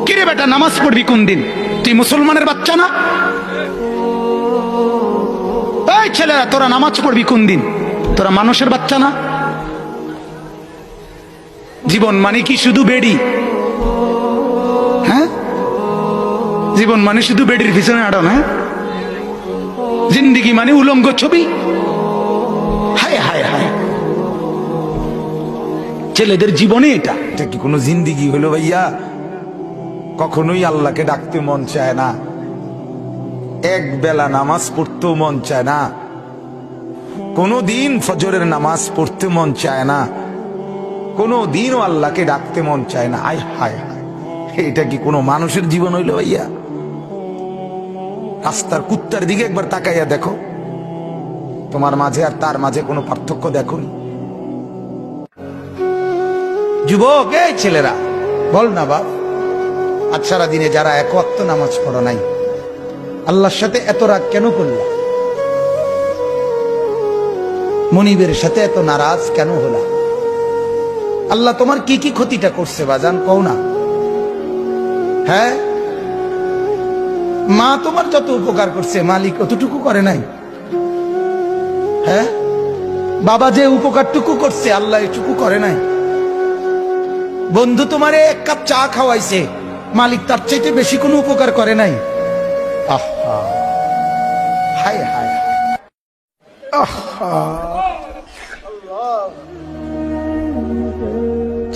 কিরে বেটা, নামাজ পড়বি কোন দিন? তুই মুসলমানের বাচ্চা না? এই ছেলেরা, তোরা নামাজ পড়বি কোন দিন? তোরা মানুষের বাচ্চা না? জীবন মানে কি শুধু বেড়ি? হ্যাঁ, জীবন মানে শুধু বেডির পিছনে আড়ন? হ্যাঁ, জিন্দিগি মানে উলঙ্গ ছবি? হায় হায় হায়, ছেলেদের জীবনে এটা এটা কি কোনো জিন্দিগি হলো ভাইয়া? কখনোই আল্লাহকে ডাকতে মন চায় না, এক বেলা নামাজ পড়তেও মন চায় না, কোনো দিন ফজরের নামাজ পড়তে মন চায় না, কোনো দিনও আল্লাহকে ডাকতে মন চায় না। আয় হায় হায়, এটা কি কোনো মানুষের জীবন হইল ভাইয়া? রাস্তার কুত্তার দিকে একবার তাকাইয়া দেখো, তোমার মাঝে আর তার মাঝে কোনো পার্থক্য দেখো? যুবক, এই ছেলেরা বল না বাপ, আজ সারা দিনে যারা এক ওয়াক্ত নামাজ পড়ো নাই, আল্লাহর সাথে এত রাগ কেন করলা? মনিবের সাথে এত নারাজ কেন হলা? আল্লাহ তোমার কি কি ক্ষতিটা করছে বাজান, কও না? হ্যাঁ, মা তোমার যত উপকার করছে মালিক অতটুকু করে নাই? হ্যাঁ, বাবা যে উপকারটুকু করছে আল্লাহ এটুকু করে নাই? বন্ধু তোমারে এক কাপ চা খাওয়াইছে, মালিক তার চাইতে বেশি কোনো উপকার করে নাই? আহা, হায় হায়, আহা,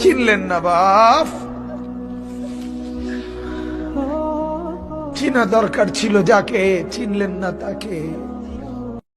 চিনলেন না বাপ? চিনা দরকার ছিল যাকে, চিনলেন না তাকে।